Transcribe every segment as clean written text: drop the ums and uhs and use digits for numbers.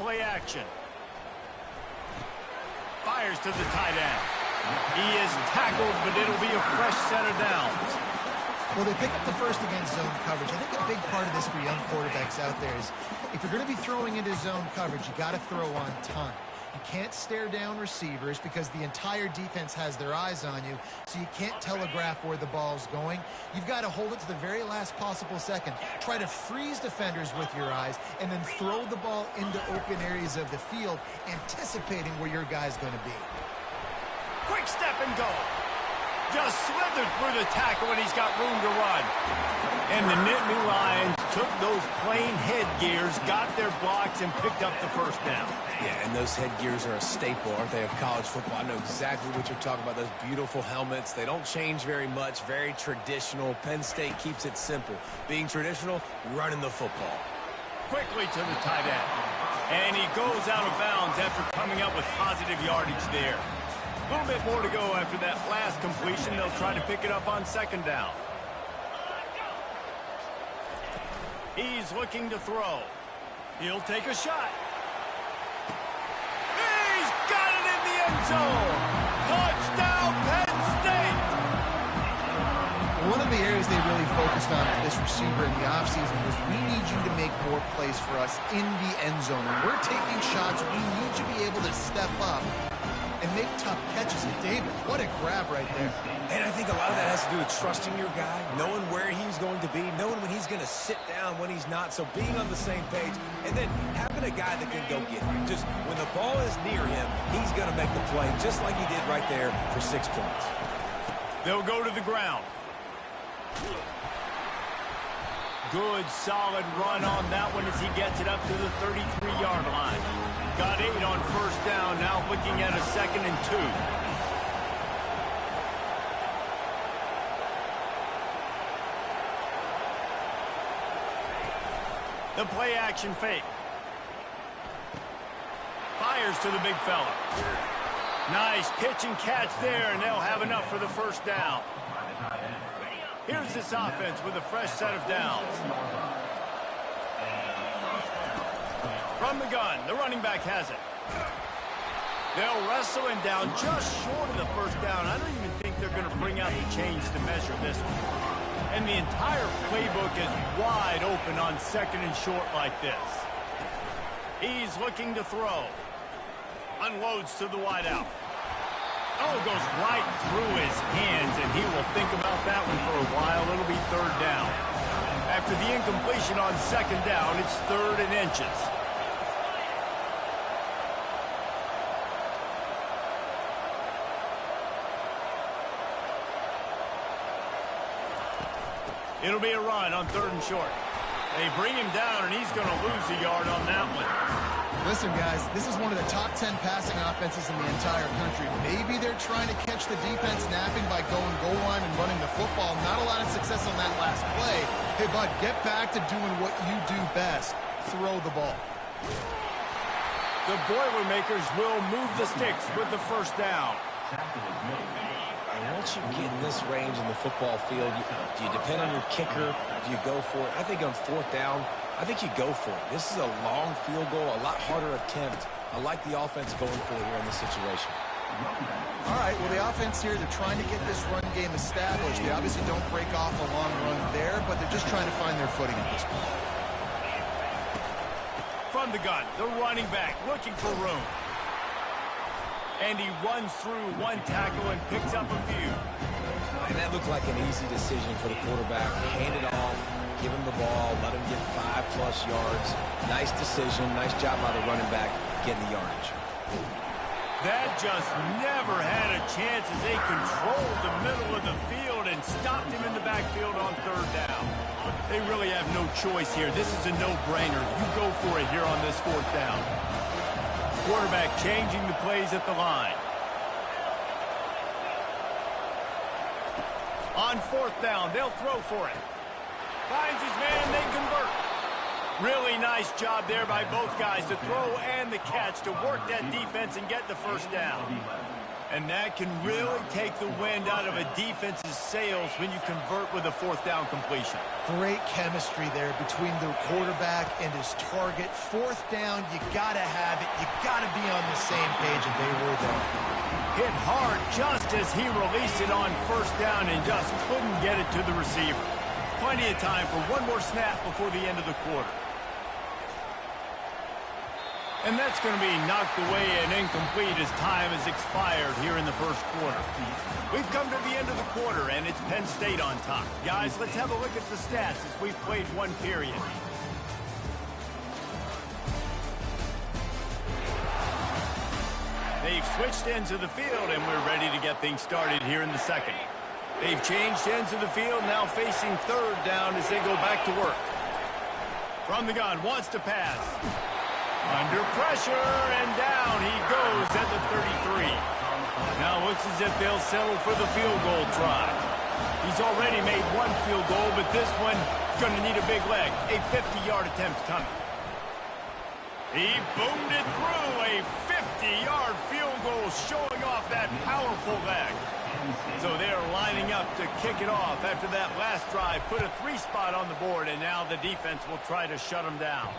play action. Fires to the tight end. He is tackled, but it'll be a fresh set of downs. Well, they pick up the first against zone coverage. I think a big part of this for young quarterbacks out there is if you're going to be throwing into zone coverage, you got to throw on time. You can't stare down receivers because the entire defense has their eyes on you, so you can't telegraph where the ball's going. You've got to hold it to the very last possible second. Try to freeze defenders with your eyes, and then throw the ball into open areas of the field, anticipating where your guy's going to be. Quick step and go. Just slithered through the tackle, and he's got room to run. And the Nittany Lions took those plain headgears, got their blocks, and picked up the first down. Yeah, and those headgears are a staple, aren't they, of college football? I know exactly what you're talking about, those beautiful helmets. They don't change very much, very traditional. Penn State keeps it simple. Being traditional, running the football. Quickly to the tight end. And he goes out of bounds after coming up with positive yardage there. A little bit more to go after that last completion. They'll try to pick it up on second down. He's looking to throw. He'll take a shot. He's got it in the end zone. Touchdown, Penn State. One of the areas they really focused on for this receiver in the offseason was we need you to make more plays for us in the end zone. When we're taking shots, we need you to be able to step up and make tough catches. And David, what a grab right there. And I think a lot of that has to do with trusting your guy, knowing where he's going to be, knowing when he's going to sit down, when he's not. So being on the same page, and then having a guy that can go get him. Just when the ball is near him, he's going to make the play, just like he did right there for 6 points. They'll go to the ground. Good, solid run on that one as he gets it up to the 33-yard line. Got 8 on first down, now looking at a 2nd and 2. The play action fake. Fires to the big fella. Nice pitch and catch there, and they'll have enough for the first down. Here's this offense with a fresh set of downs. From the gun, the running back has it. They'll wrestle him down just short of the first down. I don't even think they're going to bring out the chains to measure this one. And the entire playbook is wide open on 2nd and short like this. He's looking to throw. Unloads to the wideout. Oh, goes right through his hands, and he will think about that one for a while. It'll be 3rd down. After the incompletion on 2nd down, it's 3rd and inches. It'll be a run on 3rd and short. They bring him down, and he's going to lose a yard on that one. Listen, guys, this is one of the top 10 passing offenses in the entire country. Maybe they're trying to catch the defense napping by going goal line and running the football. Not a lot of success on that last play. Hey, bud, get back to doing what you do best. Throw the ball. The Boilermakers will move the sticks with the first down. And once you get in this range in the football field, do you depend on your kicker? Do you go for it? I think on 4th down, I think you go for it. This is a long field goal, a lot harder attempt. I like the offense going for it here in this situation. All right, well, the offense here, they're trying to get this run game established. They obviously don't break off a long run there, but they're just trying to find their footing at this point. From the gun, the running back looking for room. And he runs through one tackle and picks up a few. And that looked like an easy decision for the quarterback. Hand it off, give him the ball, let him get 5+ yards. Nice decision, nice job by the running back getting the yardage. That just never had a chance as they controlled the middle of the field and stopped him in the backfield on 3rd down. They really have no choice here. This is a no-brainer. You go for it here on this 4th down. Quarterback changing the plays at the line. On 4th down, they'll throw for it. Finds his man, and they convert. Really nice job there by both guys to throw and the catch to work that defense and get the first down. And that can really take the wind out of a defense's sails when you convert with a fourth down completion. Great chemistry there between the quarterback and his target. Fourth down, you got to have it. You got to be on the same page, and they were there. Hit hard just as he released it on first down and just couldn't get it to the receiver. Plenty of time for one more snap before the end of the quarter. And that's going to be knocked away and incomplete as time has expired here in the first quarter. We've come to the end of the quarter, and it's Penn State on top. Guys, let's have a look at the stats as we've played one period. They've switched ends of the field, and we're ready to get things started here in the second. They've changed ends of the field, now facing third down as they go back to work. From the gun, wants to pass. Under pressure, and down he goes at the 33. Now looks as if they'll settle for the field goal try. He's already made one field goal, but this one going to need a big leg. A 50-yard attempt coming. He boomed it through. A 50-yard field goal showing off that powerful leg. So they're lining up to kick it off after that last drive. Put a 3-spot on the board, and now the defense will try to shut them down.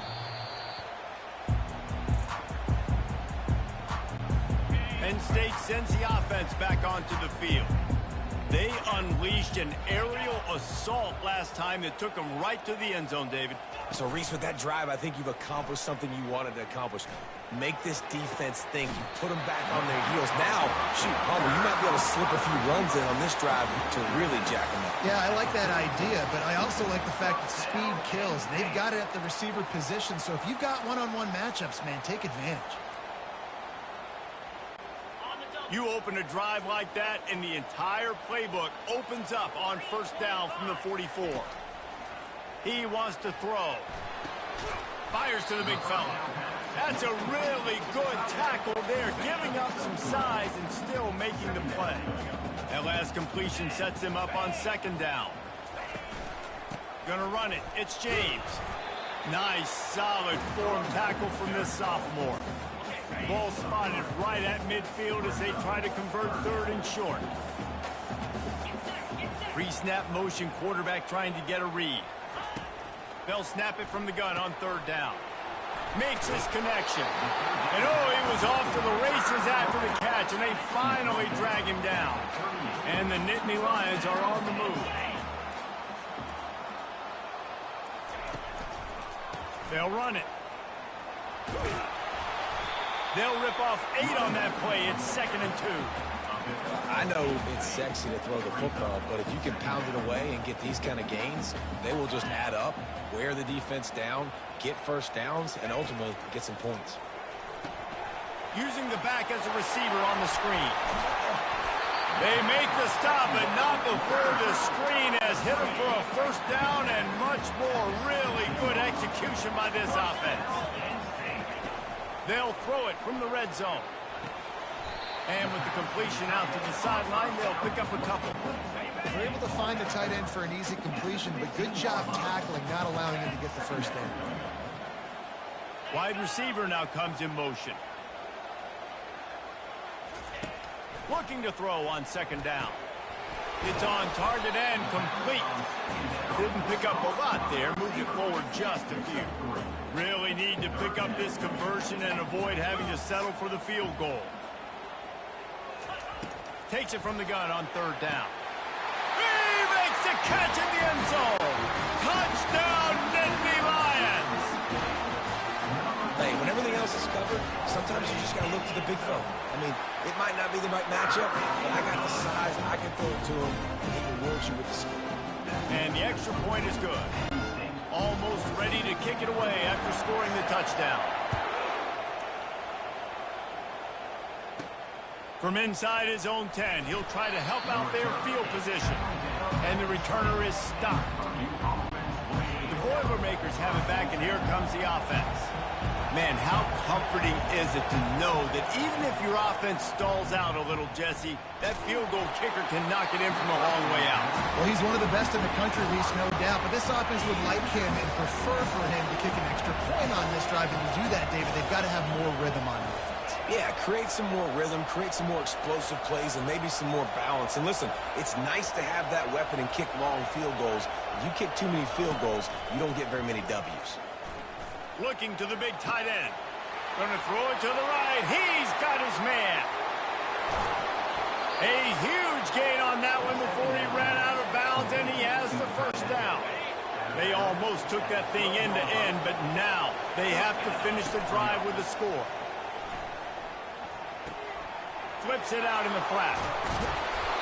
Penn State sends the offense back onto the field. They unleashed an aerial assault last time that took them right to the end zone, David. So, Reese, with that drive, I think you've accomplished something you wanted to accomplish. Make this defense think. You put them back on their heels. Now, shoot, Palmer, you might be able to slip a few runs in on this drive to really jack them up. Yeah, I like that idea, but I also like the fact that speed kills. They've got it at the receiver position, so if you've got one-on-one matchups, man, take advantage. You open a drive like that, and the entire playbook opens up on first down from the 44. He wants to throw. Fires to the big fella. That's a really good tackle there, giving up some size and still making the play. That last completion sets him up on second down. Gonna run it. It's James. Nice, solid form tackle from this sophomore. Ball spotted right at midfield as they try to convert third and short. Pre-snap motion, quarterback trying to get a read. They'll snap it from the gun on third down. Makes his connection. And oh, he was off to the races after the catch, and they finally drag him down. And the Nittany Lions are on the move. They'll run it. They'll rip off 8 on that play. It's 2nd and 2. I know it's sexy to throw the football, but if you can pound it away and get these kind of gains, they will just add up, wear the defense down, get first downs, and ultimately get some points. Using the back as a receiver on the screen. They make the stop, but not before the screen has hit them for a first down and much more. Really good execution by this offense. They'll throw it from the red zone. And with the completion out to the sideline, they'll pick up a couple. They're able to find the tight end for an easy completion, but good job tackling, not allowing him to get the first down. Wide receiver now comes in motion. Looking to throw on second down. It's on target and complete. Didn't pick up a lot there. Moved it forward just a few. Really need to pick up this conversion and avoid having to settle for the field goal. Takes it from the gun on third down. He makes the catch in the end zone. Touchdown, Nittany Lions. Hey, when everything else is covered, sometimes you just got to look to the big fella. I mean, it might not be the right matchup, but I got the size, I can throw it to him, and he rewards you with the skill. And the extra point is good. Almost ready to kick it away after scoring the touchdown. From inside his own 10, he'll try to help out their field position. And the returner is stopped. The Boilermakers have it back, and here comes the offense. Man, how comforting is it to know that even if your offense stalls out a little, Jesse, that field goal kicker can knock it in from a long way out. Well, he's one of the best in the country, Reese, no doubt. But this offense would like him and prefer for him to kick an extra point on this drive. And to do that, David, they've got to have more rhythm on offense. Yeah, create some more rhythm, create some more explosive plays, and maybe some more balance. And listen, it's nice to have that weapon and kick long field goals. If you kick too many field goals, you don't get very many W's. Looking to the big tight end. Going to throw it to the right. He's got his man. A huge gain on that one before he ran out of bounds, and he has the first down. They almost took that thing end to end, but now they have to finish the drive with a score. Flips it out in the flat.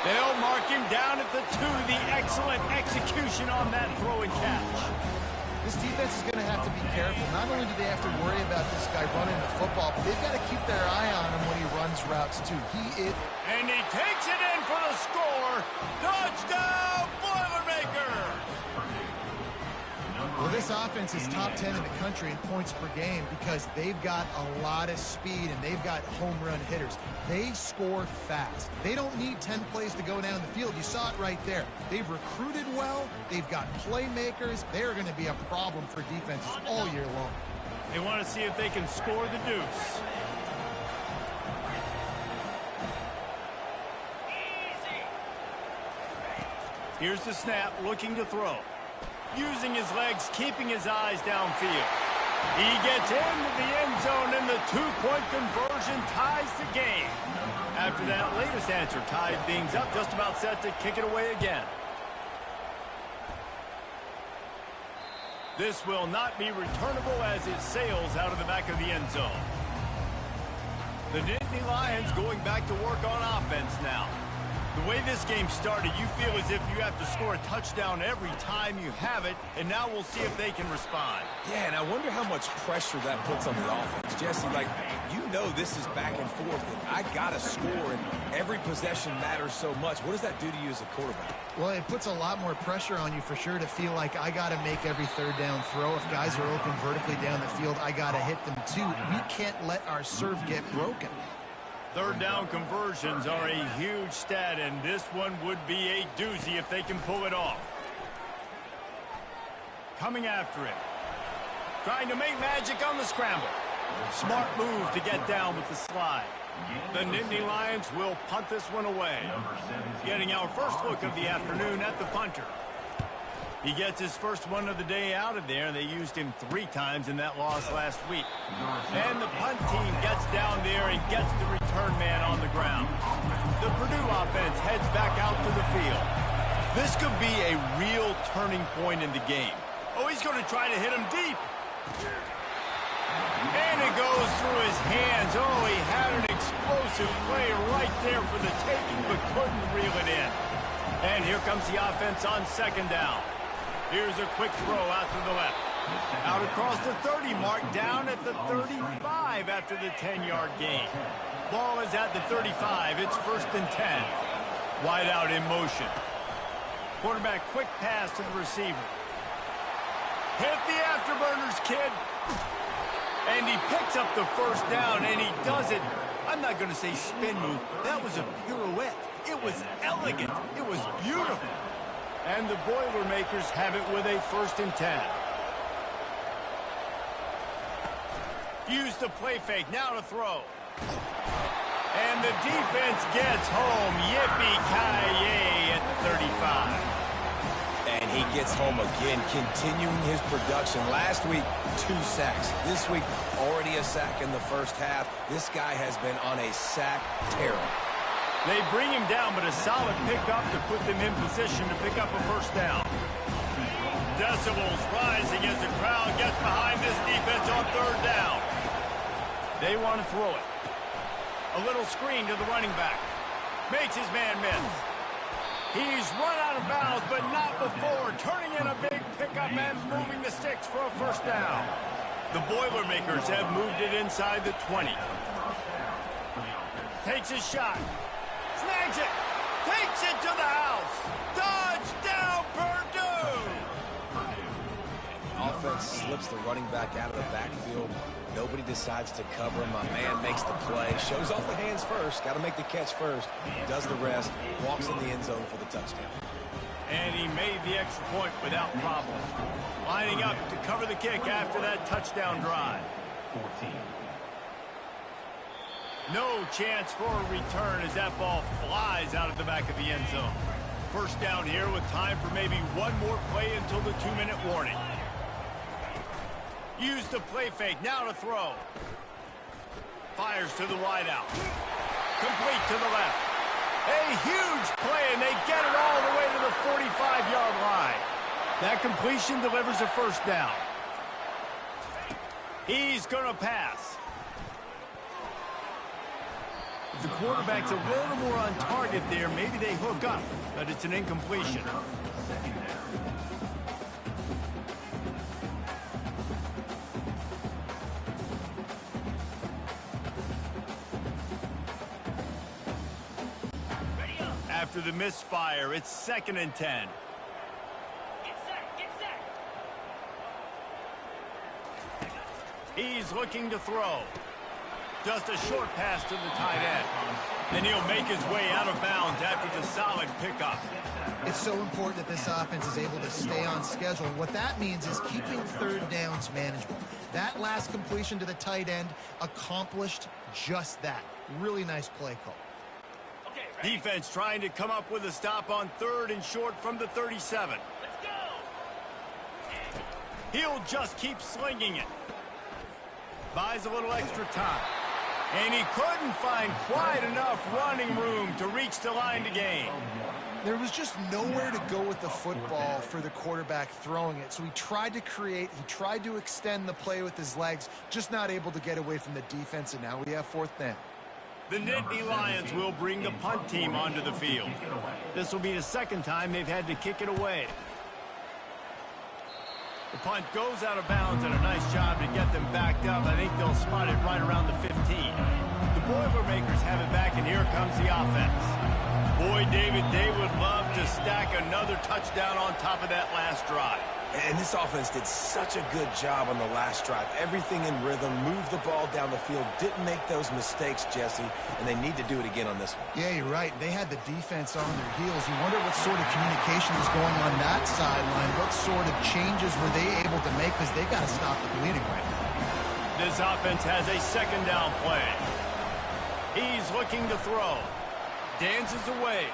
They'll mark him down at the 2. The excellent execution on that throw and catch. This defense is going to have to be careful. Not only do they have to worry about this guy running the football, but they've got to keep their eye on him when he runs routes, too. And he takes it in for the score. Touchdown, Boilermaker! Well, this offense is top 10 in the country in points per game because they've got a lot of speed and they've got home run hitters. They score fast. They don't need 10 plays to go down the field. You saw it right there. They've recruited well. They've got playmakers. They're going to be a problem for defenses all year long. They want to see if they can score the deuce. Here's the snap, looking to throw. Using his legs, keeping his eyes downfield. He gets into the end zone, and the 2-point conversion ties the game. After that latest answer tied things up, just about set to kick it away again. This will not be returnable as it sails out of the back of the end zone. The Nittany Lions going back to work on offense now. The way this game started, you feel as if you have to score a touchdown every time you have it, and now we'll see if they can respond. Yeah, and I wonder how much pressure that puts on the offense. Jesse, like, you know this is back and forth, and I got to score, and every possession matters so much. What does that do to you as a quarterback? Well, it puts a lot more pressure on you for sure to feel like I got to make every third down throw. If guys are open vertically down the field, I got to hit them too. We can't let our serve get broken. Third down conversions are a huge stat, and this one would be a doozy if they can pull it off. Coming after him. Trying to make magic on the scramble. Smart move to get down with the slide. The Nittany Lions will punt this one away. Getting our first look of the afternoon at the punter. He gets his first one of the day out of there. They used him 3 times in that loss last week. And the punt team gets down there and gets the return man on the ground. The Purdue offense heads back out to the field. This could be a real turning point in the game. Oh, he's going to try to hit him deep. And it goes through his hands. Oh, he had an explosive play right there for the taking, but couldn't reel it in. And here comes the offense on second down. Here's a quick throw out to the left. Out across the 30 mark, down at the 35 after the 10-yard gain. Ball is at the 35. It's 1st and 10. Wide out in motion. Quarterback quick pass to the receiver. Hit the afterburners, kid. And he picks up the first down, and he does it. I'm not going to say spin move. That was a pirouette. It was elegant. It was beautiful. And the Boilermakers have it with a 1st and 10. Use the play fake. Now to throw. And the defense gets home. Yippee-ki-yay at the 35. And he gets home again, continuing his production. Last week, 2 sacks. This week, already a sack in the first half. This guy has been on a sack tear. They bring him down, but a solid pickup to put them in position to pick up a first down. Decibels rising as the crowd gets behind this defense on 3rd down. They want to throw it. A little screen to the running back. Makes his man miss. He's run out of bounds, but not before. Turning in a big pickup and moving the sticks for a first down. The Boilermakers have moved it inside the 20. Takes his shot. Snags it. Takes it to the house. Touchdown, Purdue! Offense slips the running back out of the backfield. Nobody decides to cover him. My man makes the play. Shows off the hands first. Got to make the catch first. Does the rest. Walks in the end zone for the touchdown. And he made the extra point without problem. Lining up to cover the kick after that touchdown drive. No chance for a return as that ball flies out of the back of the end zone. First down here with time for maybe one more play until the 2-minute warning. Use the play fake, now to throw. Fires to the wideout. Complete to the left. A huge play, and they get it all the way to the 45-yard line. That completion delivers a first down. He's going to pass. If the quarterback's a little more on target there, maybe they hook up, but it's an incompletion. After the misfire, it's 2nd and 10. He's looking to throw. Just a short pass to the tight end. Then he'll make his way out of bounds after the solid pickup. It's so important that this offense is able to stay on schedule. And what that means is keeping third downs manageable. That last completion to the tight end accomplished just that. Really nice play call. Defense trying to come up with a stop on 3rd and short from the 37. Let's go! He'll just keep slinging it. Buys a little extra time. And he couldn't find quite enough running room to reach the line to gain. There was just nowhere to go with the football for the quarterback throwing it. So he tried to create, he tried to extend the play with his legs, just not able to get away from the defense, and now we have 4th down. The Nittany Lions will bring the punt team onto the field. This will be the 2nd time they've had to kick it away. The punt goes out of bounds, and a nice job to get them backed up. I think they'll spot it right around the 15. The Boilermakers have it back, and here comes the offense. Boy, David, they would love to stack another touchdown on top of that last drive. And this offense did such a good job on the last drive. Everything in rhythm, moved the ball down the field, didn't make those mistakes, Jesse, and they need to do it again on this one. Yeah, you're right. They had the defense on their heels. You wonder what sort of communication is going on that sideline. What sort of changes were they able to make, because they got to stop the bleeding right now. This offense has a 2nd down play. He's looking to throw. Dances away.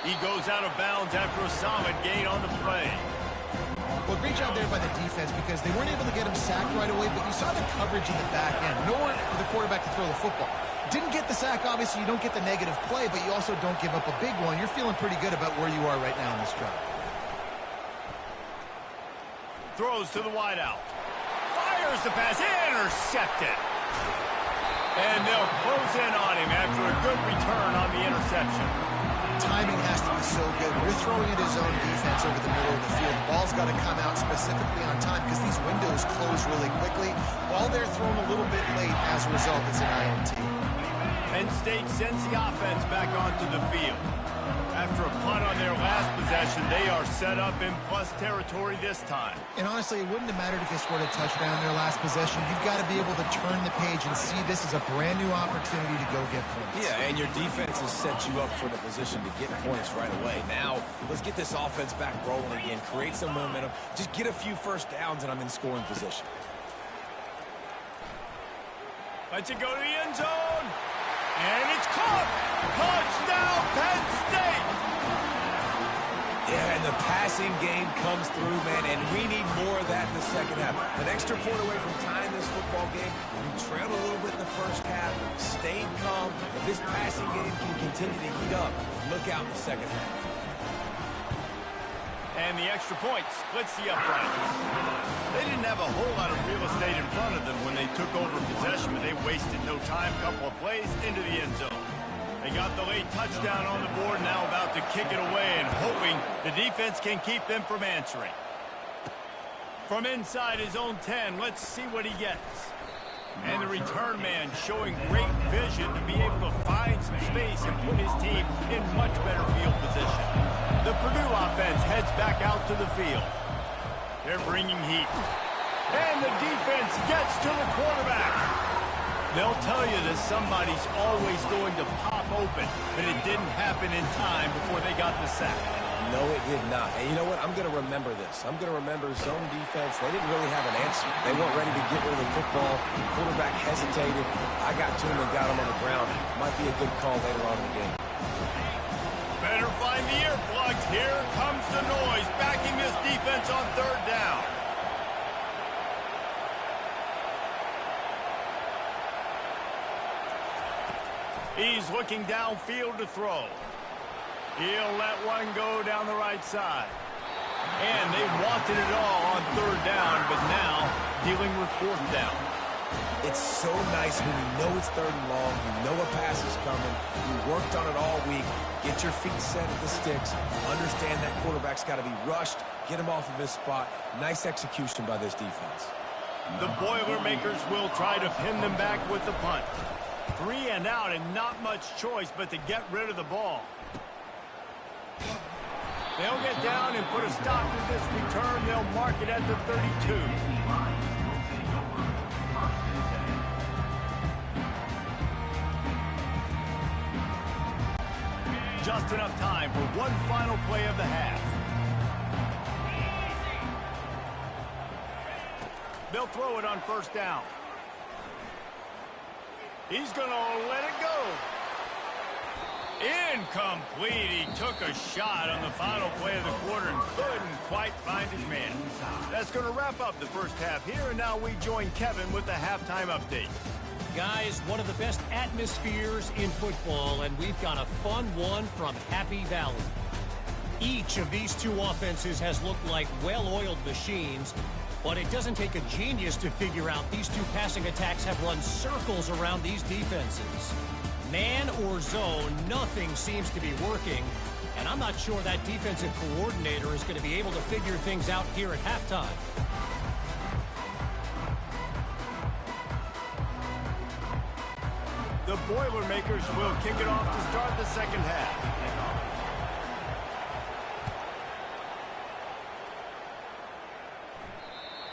He goes out of bounds after a solid gain on the play. Well, great job there by the defense, because they weren't able to get him sacked right away, but you saw the coverage in the back end. Nowhere for the quarterback to throw the football. Didn't get the sack, obviously. You don't get the negative play, but you also don't give up a big one. You're feeling pretty good about where you are right now in this drive. Throws to the wideout. Fires the pass. Intercepted. And they'll close in on him after a good return on the interception. Timing has to be so good. We're throwing it his own defense over the middle of the field. The ball's got to come out specifically on time, because these windows close really quickly. Ball there thrown a little bit late. As a result, it's an INT. Penn State sends the offense back onto the field. After a punt on their last possession, they are set up in plus territory this time. And honestly, it wouldn't have mattered if they scored a touchdown in their last possession. You've got to be able to turn the page and see this as a brand new opportunity to go get points. Yeah, and your defense has set you up for the position to get points right away. Now, let's get this offense back rolling again, create some momentum, just get a few first downs, and I'm in scoring position. Lets it go to the end zone. And it's caught. Touchdown, Penn State. Yeah, and the passing game comes through, man, and we need more of that in the second half. An extra point away from tying this football game. We trailed a little bit in the first half, stayed calm. If this passing game can continue to heat up, look out in the second half. And the extra point splits the uprights. They didn't have a whole lot of real estate in front of them when they took over possession, but they wasted no time. Couple of plays into the end zone. They got the late touchdown on the board, now about to kick it away and hoping the defense can keep them from answering. From inside his own 10, let's see what he gets. And the return man showing great vision to be able to find some space and put his team in much better field position. The Purdue offense heads back out to the field. They're bringing heat. And the defense gets to the quarterback. They'll tell you that somebody's always going to pop open, but it didn't happen in time before they got the sack. No, it did not. And you know what? I'm going to remember this. I'm going to remember zone defense. They didn't really have an answer. They weren't ready to get rid of the football. Quarterback hesitated. I got to him and got him on the ground. Might be a good call later on in the game. Better find the earplugs. Here comes the noise, backing this defense on third down. He's looking downfield to throw. He'll let one go down the right side. And they wanted it all on third down, but now dealing with fourth down. It's so nice when you know it's third and long, you know a pass is coming, you worked on it all week, get your feet set at the sticks, understand that quarterback's got to be rushed, get him off of his spot. Nice execution by this defense. The Boilermakers will try to pin them back with the punt. 3 and out and not much choice but to get rid of the ball. They'll get down and put a stop to this return. They'll mark it at the 32. Just enough time for one final play of the half. They'll throw it on first down. He's going to let it go. Incomplete. He took a shot on the final play of the quarter and couldn't quite find his man. That's going to wrap up the first half here, and now we join Kevin with the halftime update. Guys, one of the best atmospheres in football, and we've got a fun one from Happy Valley. Each of these two offenses has looked like well-oiled machines, but it doesn't take a genius to figure out these two passing attacks have run circles around these defenses. Man or zone, nothing seems to be working, and I'm not sure that defensive coordinator is going to be able to figure things out here at halftime. The Boilermakers will kick it off to start the second half.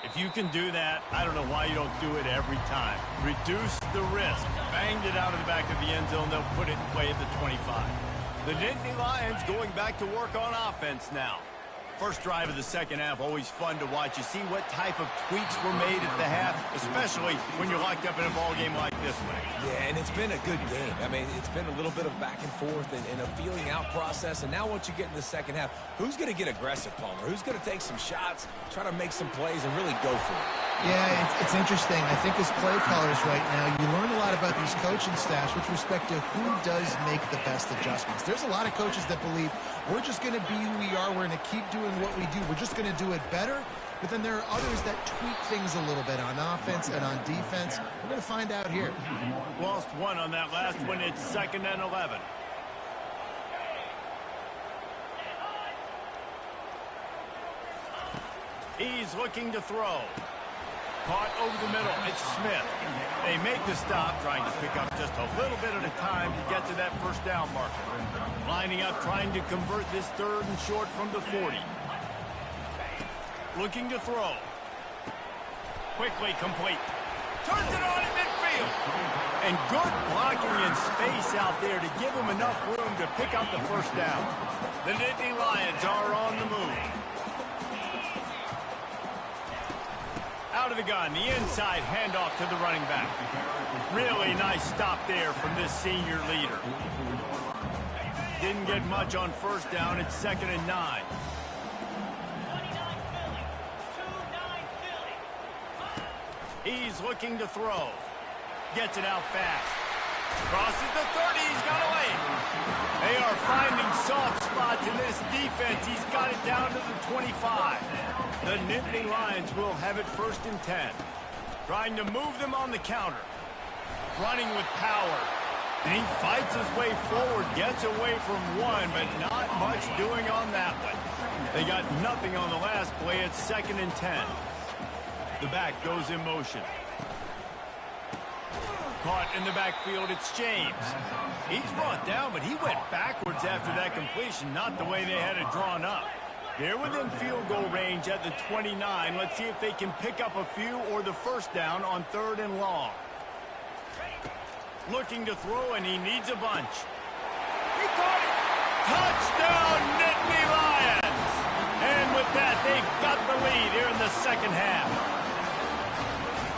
If you can do that, I don't know why you don't do it every time. Reduce the risk. Banged it out of the back of the end zone. They'll put it in play at the 25. The Nittany Lions going back to work on offense now. First drive of the second half, always fun to watch. You see what type of tweaks were made at the half, especially when you're locked up in a ball game like this one. Yeah, and it's been a good game. I mean, it's been a little bit of back and forth and a feeling out process. And now once you get in the second half, who's going to get aggressive, Palmer? Who's going to take some shots, try to make some plays, and really go for it? Yeah, it's interesting. I think as play callers right now, you learn a lot about these coaching staffs with respect to who does make the best adjustments. There's a lot of coaches that believe we're just going to be who we are. We're going to keep doing what we do. We're just going to do it better. But then there are others that tweak things a little bit on offense and on defense. We're going to find out here. Lost one on that last one. It's 2nd and 11. He's looking to throw. Caught over the middle. It's Smith. They make the stop, trying to pick up just a little bit at a time to get to that first down marker. Lining up, trying to convert this third and short from the 40. Looking to throw. Quickly complete. Turns it on in midfield. And good blocking in space out there to give him enough room to pick up the first down. The Nittany Lions are on the move. Out of the gun, the inside handoff to the running back. Really nice stop there from this senior leader. Didn't get much on first down. It's 2nd and 9. He's looking to throw. Gets it out fast. Crosses the 30. He's got away. They are finding soft spots in this defense. He's got it down to the 25. The Nittany Lions will have it 1st and 10. Trying to move them on the counter. Running with power. And he fights his way forward. Gets away from one, but not much doing on that one. They got nothing on the last play. It's 2nd and 10. The back goes in motion. Caught in the backfield, it's James. He's brought down, but he went backwards after that completion, not the way they had it drawn up. They're within field goal range at the 29. Let's see if they can pick up a few or the first down on 3rd and long. Looking to throw, and he needs a bunch. He caught it! Touchdown, Nittany Lions! got the lead here in the second half.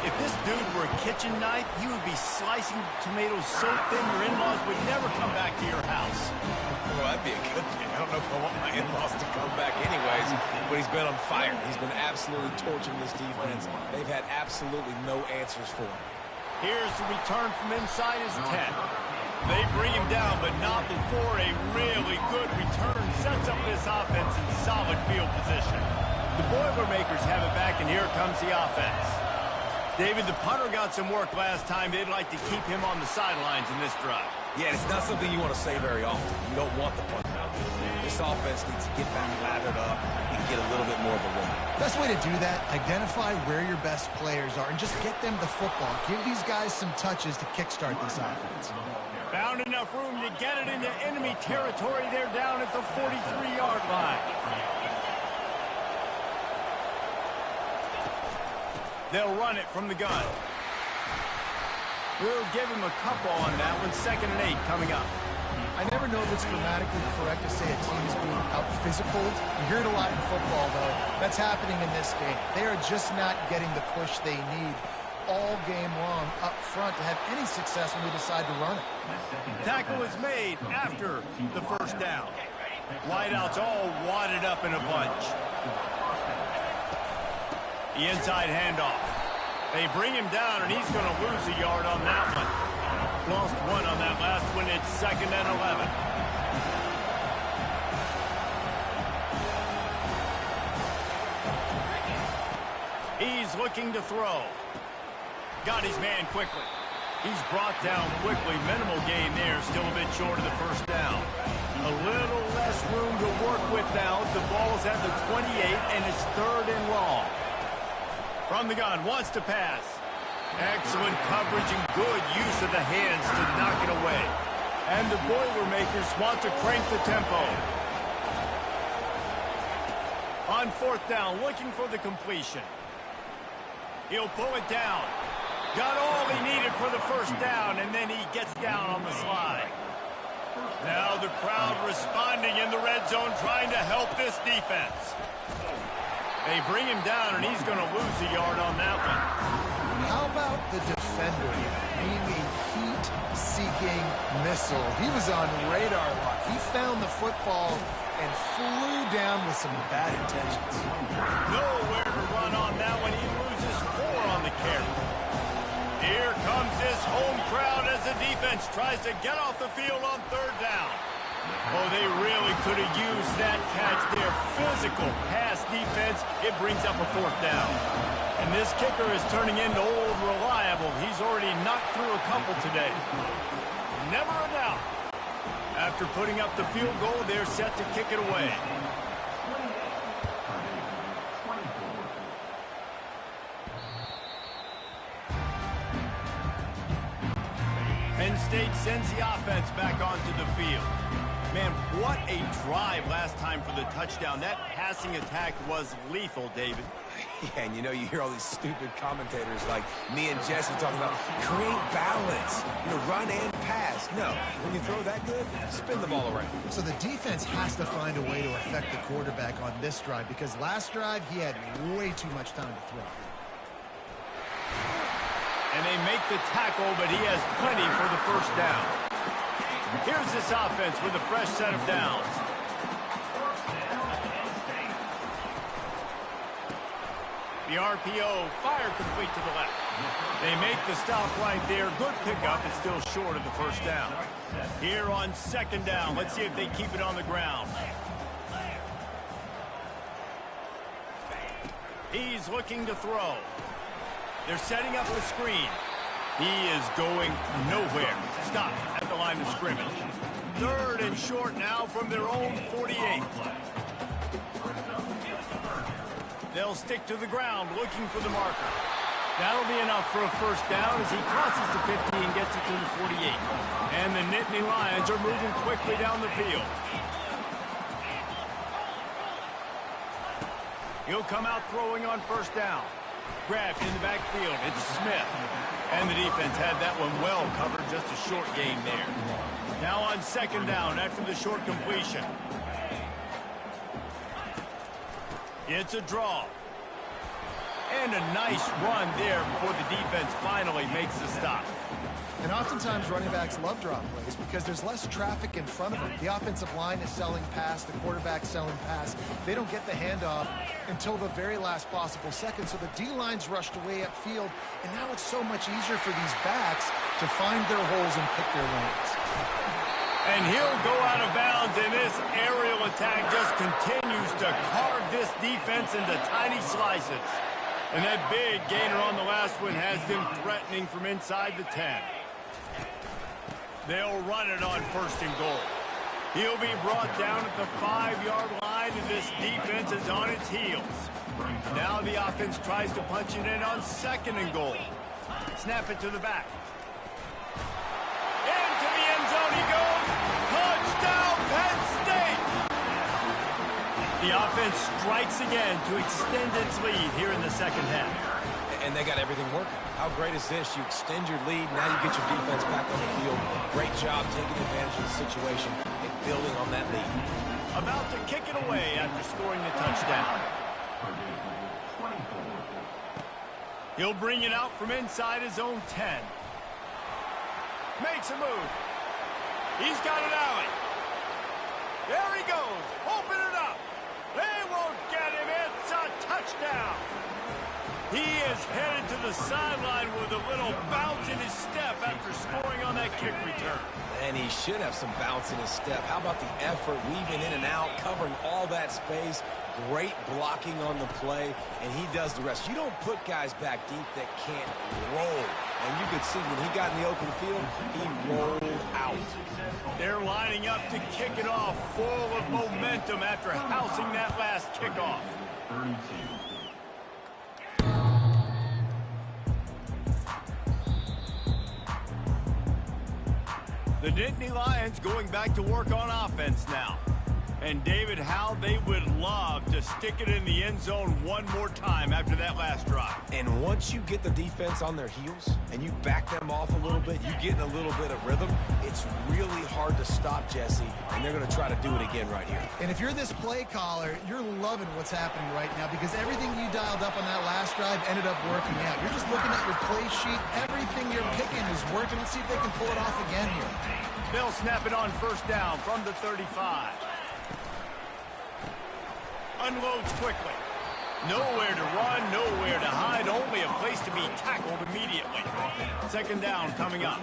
If this dude were a kitchen knife, you would be slicing tomatoes so thin your in-laws would never come back to your house. Well, that'd be a good thing. I don't know if I want my in-laws to come back anyways, but he's been on fire. He's been absolutely torching this defense. They've had absolutely no answers for him. Here's the return from inside his 10. They bring him down, but not before a really good return sets up this offense in solid field position. The Boilermakers have it back, and here comes the offense. David, the punter got some work last time. They'd like to keep him on the sidelines in this drive. Yeah, it's not something you want to say very often. You don't want the punter. This offense needs to get back lathered up and get a little bit more of a run. Best way to do that, identify where your best players are and just get them the football. Give these guys some touches to kickstart this offense. Found enough room to get it into enemy territory. They're down at the 43-yard line. They'll run it from the gun. We'll give him a couple on that one. 2nd and 8 coming up. I never know if it's grammatically correct to say a team is being out-physical. You hear it a lot in football, though. That's happening in this game. They are just not getting the push they need all game long up front to have any success when they decide to run it. Tackle is made after the first down. Wideouts all wadded up in a bunch. The inside handoff. They bring him down, and he's going to lose a yard on that one. Lost one on that last one. It's 2nd and 11. He's looking to throw. Got his man quickly. He's brought down quickly. Minimal gain there. Still a bit short of the first down. A little less room to work with now. The ball's at the 28, and it's 3rd and long. From the gun, wants to pass. Excellent coverage and good use of the hands to knock it away. And the Boilermakers want to crank the tempo. On 4th down, looking for the completion. He'll pull it down. Got all he needed for the first down, and then he gets down on the slide. Now the crowd responding in the red zone, trying to help this defense. They bring him down, and he's going to lose a yard on that one. How about the defender being a heat-seeking missile? He was on radar lock. He found the football and flew down with some bad intentions. Nowhere to run on that one. He loses 4 on the carry. Here comes this home crowd as the defense tries to get off the field on 3rd down. Oh, they really could have used that catch there. Physical pass defense. It brings up a 4th down. And this kicker is turning into old reliable. He's already knocked through a couple today. Never a doubt. After putting up the field goal, they're set to kick it away. Penn State sends the offense back onto the field. Man, what a drive last time for the touchdown. That passing attack was lethal, David. Yeah, and you know, you hear all these stupid commentators like me and Jesse talking about create balance, run and pass. No, when you throw that good, spin the ball around. So the defense has to find a way to affect the quarterback on this drive because last drive he had way too much time to throw. And they make the tackle, but he has plenty for the first down. Here's this offense with a fresh set of downs. The RPO, fire complete to the left. They make the stop right there. Good pickup, but still short of the first down. Here on 2nd down, let's see if they keep it on the ground. He's looking to throw. They're setting up a screen. He is going nowhere. Stop at the line of scrimmage. 3rd and short now from their own 48. They'll stick to the ground looking for the marker. That'll be enough for a first down as he crosses the 50 and gets it to the 48. And the Nittany Lions are moving quickly down the field. He'll come out throwing on first down. Grabbed in the backfield. It's Smith. And the defense had that one well covered. Just a short gain there. Now on 2nd down after the short completion. It's a draw. And a nice run there before the defense finally makes the stop. And oftentimes running backs love draw plays because there's less traffic in front of them. The offensive line is selling pass, the quarterback's selling pass. They don't get the handoff until the very last possible second. So the D-line's rushed away upfield, and now it's so much easier for these backs to find their holes and pick their lanes. And he'll go out of bounds, and this aerial attack just continues to carve this defense into tiny slices. And that big gainer on the last one has them threatening from inside the 10. They'll run it on 1st and goal. He'll be brought down at the 5-yard line, and this defense is on its heels. Now the offense tries to punch it in on 2nd and goal. Snap it to the back. Into the end zone he goes. Touchdown, Penn State! The offense strikes again to extend its lead here in the 2nd half. And they got everything working. How great is this? You extend your lead, now you get your defense back on the field. Great job taking advantage of the situation and building on that lead. About to kick it away after scoring the touchdown. He'll bring it out from inside his own 10. Makes a move. He's got an alley. There he goes. Open it up. They won't get him. It's a touchdown. He is headed to the sideline with a little bounce in his step after scoring on that kick return. And he should have some bounce in his step. How about the effort, weaving in and out, covering all that space. Great blocking on the play, and he does the rest. You don't put guys back deep that can't roll. And you could see when he got in the open field, he rolled out. They're lining up to kick it off, full of momentum after housing that last kickoff. The Nittany Lions going back to work on offense now. And David, how they would love to stick it in the end zone one more time after that last drive. And once you get the defense on their heels and you back them off a little bit, you get in a little bit of rhythm, it's really hard to stop, Jesse, and they're going to try to do it again right here. And if you're this play caller, you're loving what's happening right now because everything you dialed up on that last drive ended up working out. You're just looking at your play sheet. Everything you're picking is working. Let's see if they can pull it off again here. They'll snap it on 1st down from the 35. Unloads quickly. Nowhere to run, nowhere to hide, only a place to be tackled immediately. 2nd down coming up.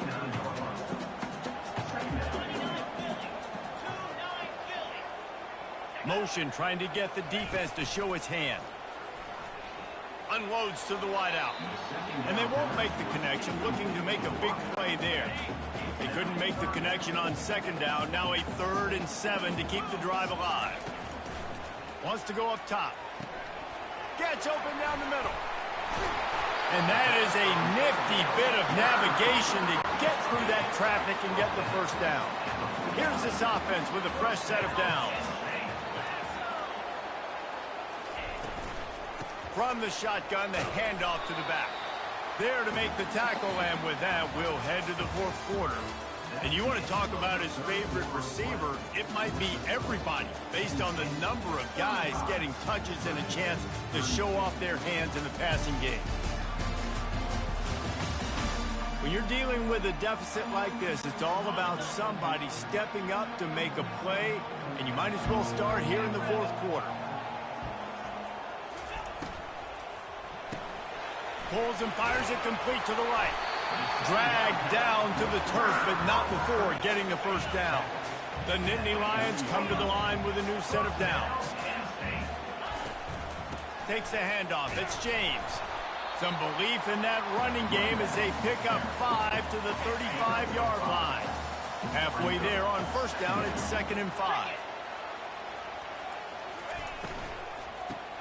Motion trying to get the defense to show its hand. Unloads to the wideout. And they won't make the connection, looking to make a big play there. They couldn't make the connection on 2nd down. Now a 3rd and 7 to keep the drive alive. Wants to go up top. Gets open down the middle. And that is a nifty bit of navigation to get through that traffic and get the 1st down. Here's this offense with a fresh set of downs. From the shotgun, the handoff to the back. There to make the tackle, and with that, we'll head to the 4th quarter. And you want to talk about his favorite receiver, it might be everybody based on the number of guys getting touches and a chance to show off their hands in the passing game. When you're dealing with a deficit like this, it's all about somebody stepping up to make a play, and you might as well start here in the 4th quarter. Pulls and fires it complete to the right. Dragged down to the turf, but not before getting the 1st down. The Nittany Lions come to the line with a new set of downs. Takes the handoff. It's James. Some belief in that running game as they pick up 5 to the 35-yard line. Halfway there on 1st down, it's 2nd and 5.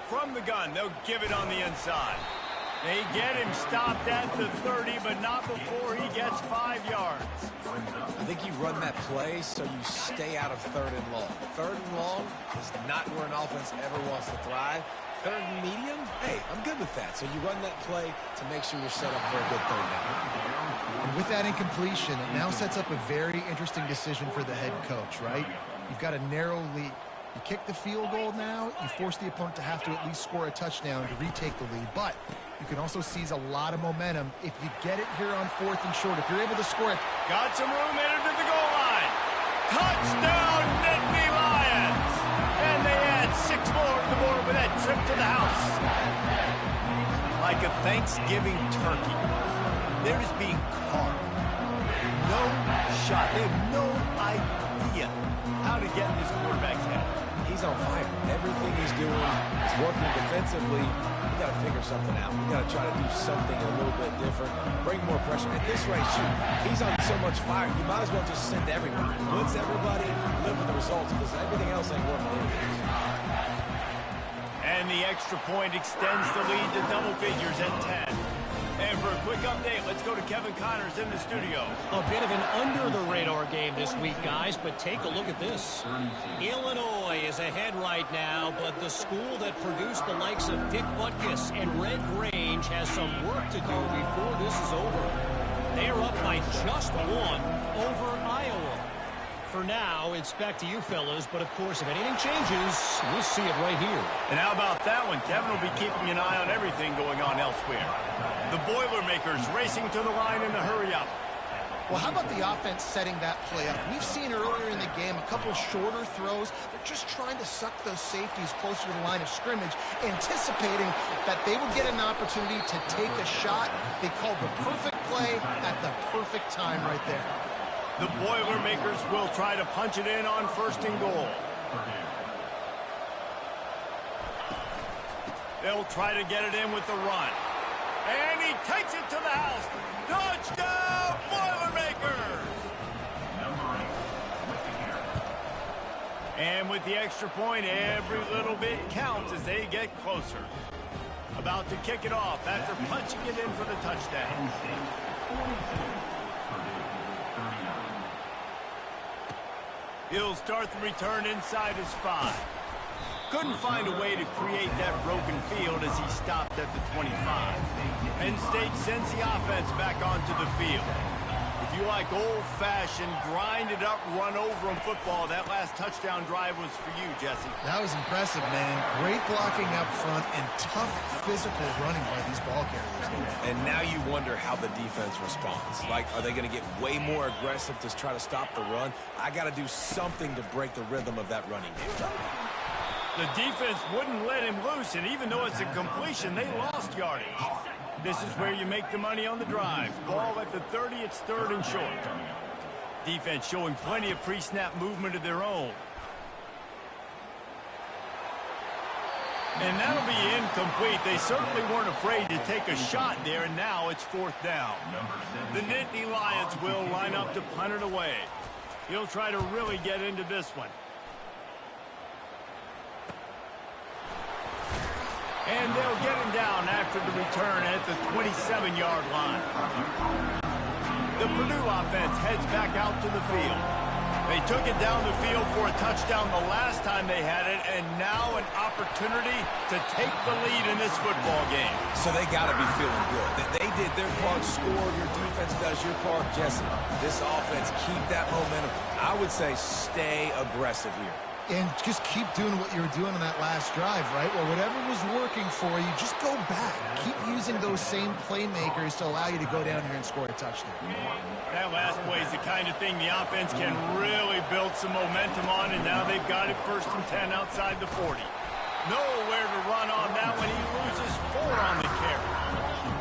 From the gun, they'll give it on the inside. They get him stopped at the 30, but not before he gets 5 yards. I think you run that play so you stay out of 3rd and long. 3rd and long is not where an offense ever wants to thrive. 3rd and medium, hey, I'm good with that. So you run that play to make sure you're set up for a good 3rd down. And with that incompletion, it now sets up a very interesting decision for the head coach, right? You've got a narrow lead. You kick the field goal now, you force the opponent to have to at least score a touchdown to retake the lead. But you can also seize a lot of momentum if you get it here on 4th and short. If you're able to score it. Got some room headed to the goal line. Touchdown, Nittany Lions! And they add 6 more to the board with that trip to the house. Like a Thanksgiving turkey, they're just being carved. No shot. They have no idea how to get in this quarterback's head. He's on fire. Everything he's doing is working defensively. We got to figure something out. We got to try to do something a little bit different, bring more pressure. At this rate, shoot, he's on so much fire, you might as well just send everybody. Blitz everybody, live with the results, because everything else ain't working anyways. And the extra point extends the lead to double figures at 10. And for a quick update, let's go to Kevin Connors in the studio. A bit of an under-the-radar game this week, guys, but take a look at this. Illinois is ahead right now, but the school that produced the likes of Dick Butkus and Red Grange has some work to do before this is over. They are up by just 1 over Iowa. For now, it's back to you fellas, but of course, if anything changes, we'll see it right here. And how about that one? Kevin will be keeping an eye on everything going on elsewhere. The Boilermakers racing to the line in a hurry-up. Well, how about the offense setting that play up? We've seen earlier in the game a couple shorter throws. They're just trying to suck those safeties closer to the line of scrimmage, anticipating that they would get an opportunity to take a shot. They called the perfect play at the perfect time right there. The Boilermakers will try to punch it in on 1st and goal. They'll try to get it in with the run. And he takes it to the house. Touchdown, Boilermakers! And with the extra point, every little bit counts as they get closer. About to kick it off after punching it in for the touchdown. He'll start the return inside his 5. Couldn't find a way to create that broken field as he stopped at the 25. Penn State sends the offense back onto the field. If you like old-fashioned, grind-it-up, run-over-'em football, that last touchdown drive was for you, Jesse. That was impressive, man. Great blocking up front and tough physical running by these ball carriers. And now you wonder how the defense responds. Like, are they going to get way more aggressive to try to stop the run? I got to do something to break the rhythm of that running game. The defense wouldn't let him loose, and even though it's a completion, they lost yardage. This is where you make the money on the drive. Ball at the 30, it's 3rd and short. Defense showing plenty of pre-snap movement of their own. And that'll be incomplete. They certainly weren't afraid to take a shot there, and now it's 4th down. The Nittany Lions will line up to punt it away. He'll try to really get into this one. And they'll get him down after the return at the 27-yard line. The Purdue offense heads back out to the field. They took it down the field for a touchdown the last time they had it, and now an opportunity to take the lead in this football game. So they got to be feeling good. They did their part, score, your defense does your part. Jesse, this offense, keep that momentum. I would say stay aggressive here. And just keep doing what you were doing on that last drive, right? Well, whatever was working for you, just go back. Keep using those same playmakers to allow you to go down here and score a touchdown. That last play is the kind of thing the offense can really build some momentum on, and now they've got it 1st and 10 outside the 40. Nowhere to run on that one. He loses 4 on the carry.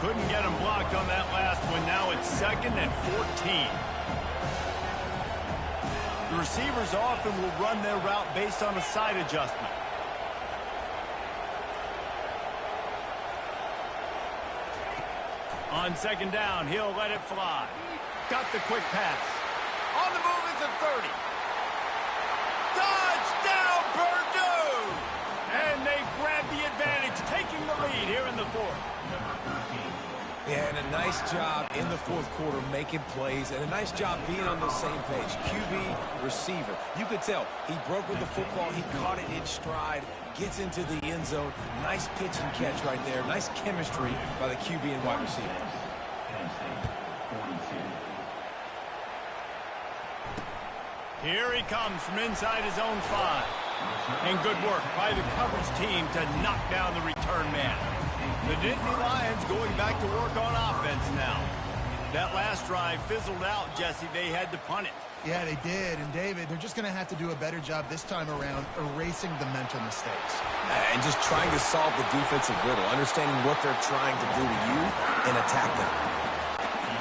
Couldn't get him blocked on that last one. Now it's 2nd and 14. The receivers often will run their route based on a side adjustment. On 2nd down, he'll let it fly. Got the quick pass. On the move is the 30. Touchdown, Purdue! And they grab the advantage, taking the lead here in the 4th. Yeah, and a nice job in the 4th quarter making plays, and a nice job being on the same page. QB, receiver. You could tell he broke with the football. He caught it in stride, gets into the end zone. Nice pitch and catch right there. Nice chemistry by the QB and wide receiver. Here he comes from inside his own 5. And good work by the coverage team to knock down the return man. The Nittany Lions going back to work on offense now. That last drive fizzled out, Jesse. They had to punt it. Yeah, they did. And, David, they're just going to have to do a better job this time around erasing the mental mistakes. And just trying to solve the defensive riddle, understanding what they're trying to do to you and attack them.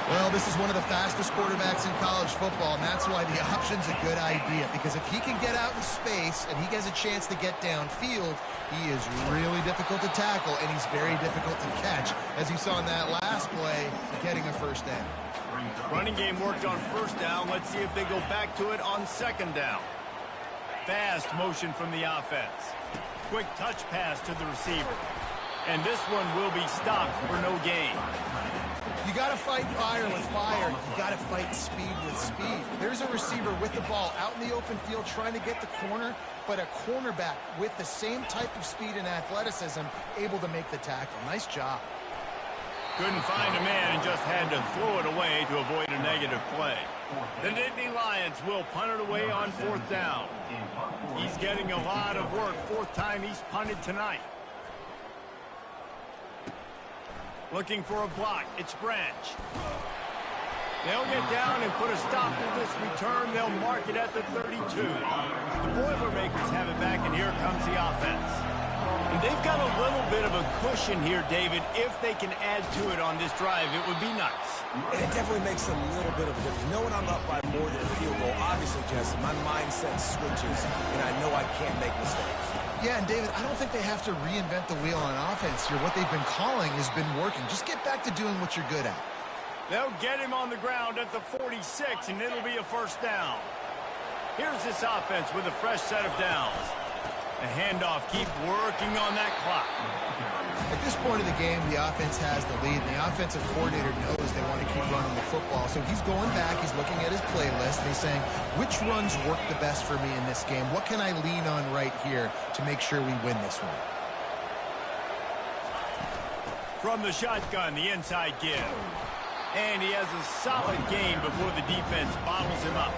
Well, this is one of the fastest quarterbacks in college football, and that's why the option's a good idea. Because if he can get out in space and he gets a chance to get downfield, he is really difficult to tackle, and he's very difficult to catch. As you saw in that last play, getting a first down. Running game worked on first down. Let's see if they go back to it on second down. Fast motion from the offense. Quick touch pass to the receiver. And this one will be stopped for no gain. You got to fight fire with fire. You got to fight speed with speed. There's a receiver with the ball out in the open field trying to get the corner, but a cornerback with the same type of speed and athleticism able to make the tackle. Nice job. Couldn't find a man and just had to throw it away to avoid a negative play. The Nittany Lions will punt it away on fourth down. He's getting a lot of work. Fourth time he's punted tonight. Looking for a block. It's Branch. They'll get down and put a stop to this return. They'll mark it at the 32. The Boilermakers have it back, and here comes the offense. And they've got a little bit of a cushion here, David. If they can add to it on this drive, it would be nice. And it definitely makes a little bit of a difference. Knowing I'm up by more than a field goal, obviously, Jesse, my mindset switches, and I know I can't make mistakes. Yeah, and David, I don't think they have to reinvent the wheel on offense here. What they've been calling has been working. Just get back to doing what you're good at. They'll get him on the ground at the 46, and it'll be a first down. Here's this offense with a fresh set of downs. The handoff, keep working on that clock. At this point of the game, the offense has the lead, and the offensive coordinator knows they want to keep running the football. So he's going back, he's looking at his playlist, and he's saying, which runs work the best for me in this game? What can I lean on right here to make sure we win this one? From the shotgun, the inside give. And he has a solid game before the defense bottles him up.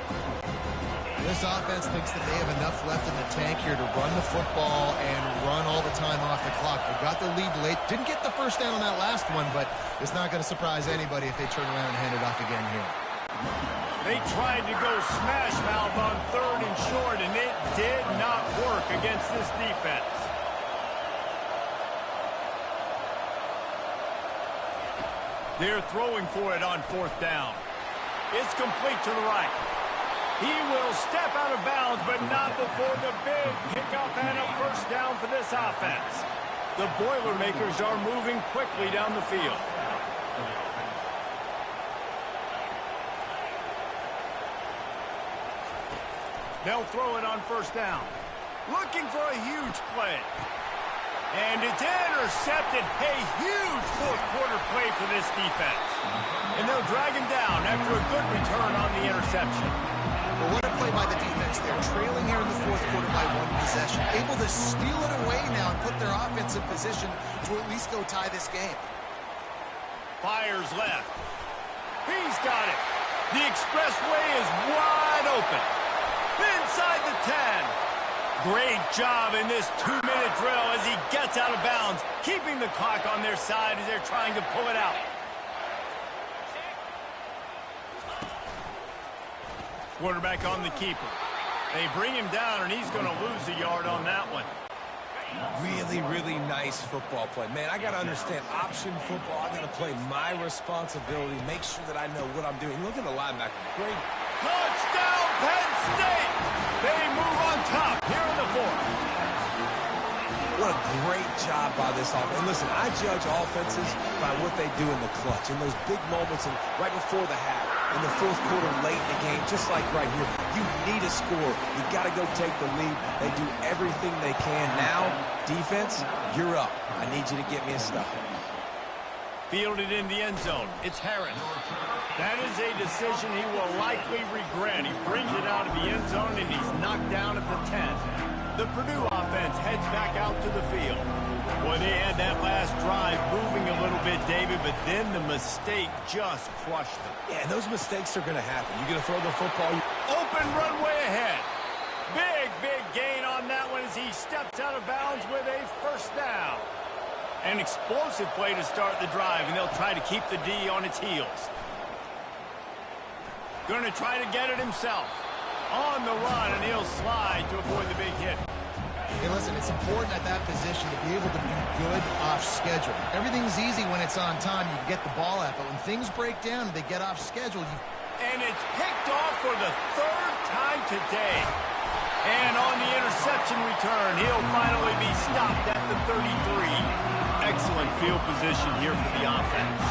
This offense thinks that they have enough left in the tank here to run the football and run all the time off the clock. They got the lead late. Didn't get the first down on that last one, but it's not going to surprise anybody if they turn around and hand it off again here. They tried to go smash mouth on third and short, and it did not work against this defense. They're throwing for it on fourth down. It's complete to the right. He will step out of bounds, but not before the big pickup and a first down for this offense. The Boilermakers are moving quickly down the field. They'll throw it on first down. Looking for a huge play. And it's intercepted. A huge fourth quarter play for this defense. And they'll drag him down after a good return on the interception. Well, what a play by the defense. They're trailing here in the fourth quarter by one possession. Able to steal it away now and put their offense in position to at least go tie this game. Fires left. He's got it. The expressway is wide open. Inside the 10. Great job in this 2-minute drill as he gets out of bounds, keeping the clock on their side as they're trying to pull it out. Quarterback on the keeper. They bring him down, and he's going to lose a yard on that one. Really, really nice football play. Man, I got to understand option football. I got to play my responsibility, make sure that I know what I'm doing. Look at the linebacker. Great. Touchdown, Penn State! They move on top here in the fourth. What a great job by this offense. And listen, I judge offenses by what they do in the clutch, in those big moments and right before the half, in the fourth quarter, late in the game, just like right here. You need a score. You got to go take the lead. They do everything they can. Now, defense, you're up. I need you to get me a stop. Fielded in the end zone. It's Harris. That is a decision he will likely regret. He brings it out of the end zone, and he's knocked down at the 10. The Purdue offense heads back out to the field. Boy, they had that last drive moving a little bit, David, but then the mistake just crushed them. Yeah, and those mistakes are going to happen. You're going to throw the football. Open runway ahead. Big gain on that one one as he steps out of bounds with a first down. An explosive play to start the drive, and they'll try to keep the D on its heels. Going to try to get it himself. On the run, and he'll slide to avoid the big hit. Hey, listen, it's important at that position to be able to be good off schedule. Everything's easy when it's on time. You can get the ball out, but when things break down and they get off schedule, And it's picked off for the third time today. And on the interception return, he'll finally be stopped at the 33. Excellent field position here for the offense.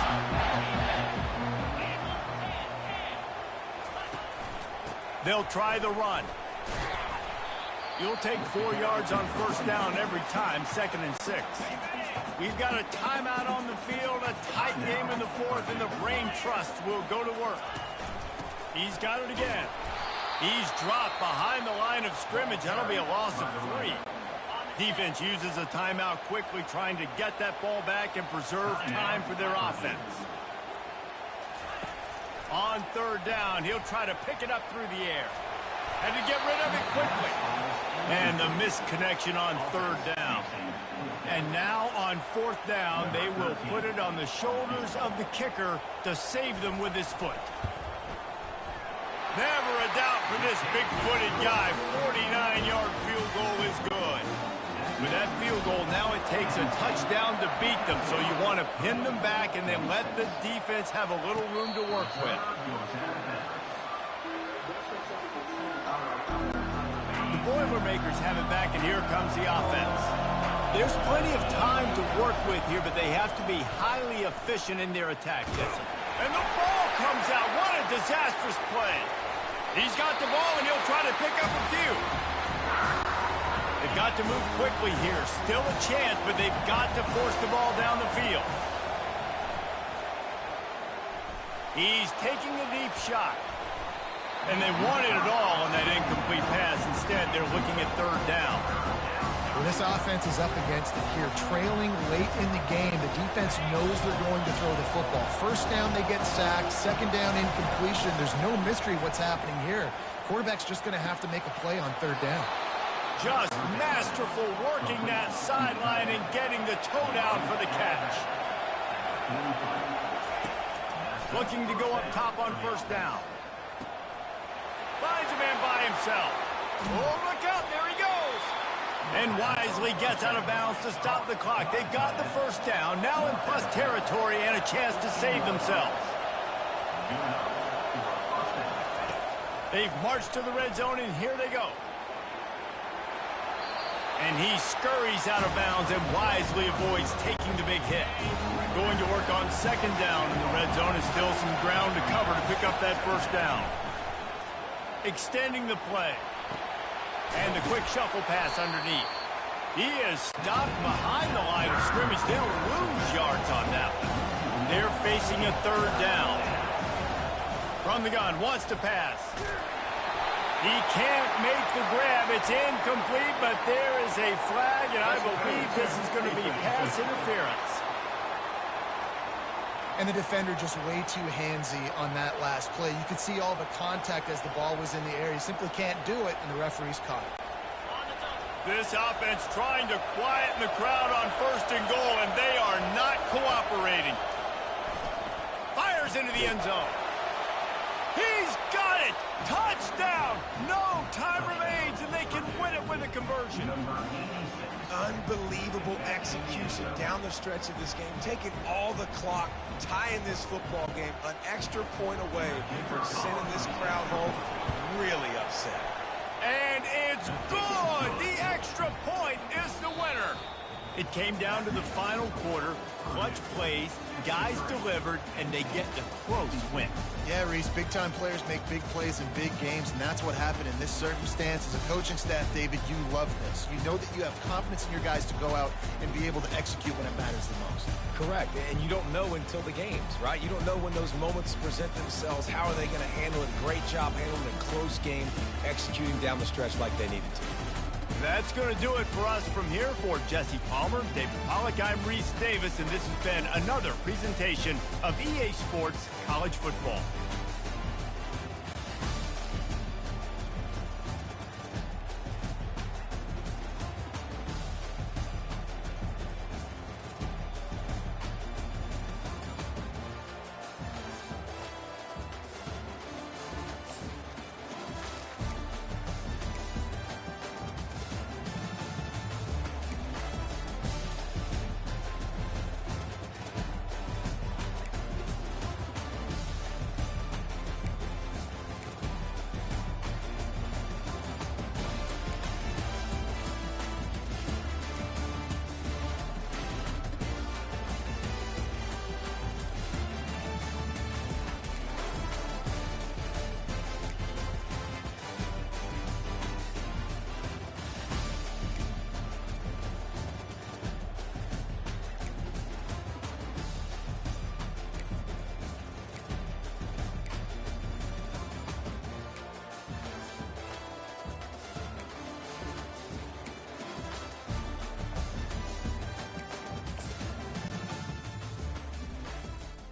They'll try the run. You'll take 4 yards on first down every time, 2nd and 6. We've got a timeout on the field, a tight game in the fourth, and the Brain Trust will go to work. He's got it again. He's dropped behind the line of scrimmage. That'll be a loss of 3. Defense uses a timeout quickly, trying to get that ball back and preserve time for their offense. On third down, he'll try to pick it up through the air. Had to get rid of it quickly. And the missed connection on third down. And now on fourth down, they will put it on the shoulders of the kicker to save them with his foot. Never a doubt for this big-footed guy. 49-yard field goal is good. With that field goal, now it takes a touchdown to beat them, so you want to pin them back and then let the defense have a little room to work with. The Boilermakers have it back, and here comes the offense. There's plenty of time to work with here, but they have to be highly efficient in their attack, Jesse. And the ball comes out. What a disastrous play. He's got the ball, and he'll try to pick up a few. They've got to move quickly here. Still a chance, but they've got to force the ball down the field. He's taking a deep shot. And they wanted it all on that incomplete pass. Instead, they're looking at third down. Well, this offense is up against it here. Trailing late in the game, the defense knows they're going to throw the football. First down, they get sacked. Second down, incompletion. There's no mystery what's happening here. Quarterback's just going to have to make a play on third down. Just masterful working that sideline and getting the toe down for the catch. Looking to go up top on first down. Finds a man by himself. Oh, look out, there he goes. And wisely gets out of bounds to stop the clock. They got the first down, now in plus territory and a chance to save themselves. They've marched to the red zone, and here they go. And he scurries out of bounds and wisely avoids taking the big hit. Going to work on second down in the red zone, is still some ground to cover to pick up that first down. Extending the play. And the quick shuffle pass underneath. He is stopped behind the line of scrimmage. They'll lose yards on that one. They're facing a third down. From the gun, wants to pass. He can't make the grab. It's incomplete, but there is a flag, and I believe this is going to be pass interference. And the defender just way too handsy on that last play. You could see all the contact as the ball was in the air. He simply can't do it, and the referee's caught it. This offense trying to quieten the crowd on first and goal, and they are not cooperating. Fires into the end zone. He's got it! Touchdown! No time remains, and they can win it with a conversion. Unbelievable execution down the stretch of this game, taking all the clock, tying this football game an extra point away from sending this crowd home really upset. And it's good! The extra point is the winner. It came down to the final quarter, clutch plays, guys delivered, and they get the close win. Yeah, Reese, big-time players make big plays in big games, and that's what happened in this circumstance. As a coaching staff, David, you love this. You know that you have confidence in your guys to go out and be able to execute when it matters the most. Correct, and you don't know until the games, right? You don't know when those moments present themselves. How are they going to handle it? Great job handling a close game, executing down the stretch like they needed to. That's going to do it for us from here. For Jesse Palmer, David Pollack, I'm Reese Davis, and this has been another presentation of EA Sports College Football.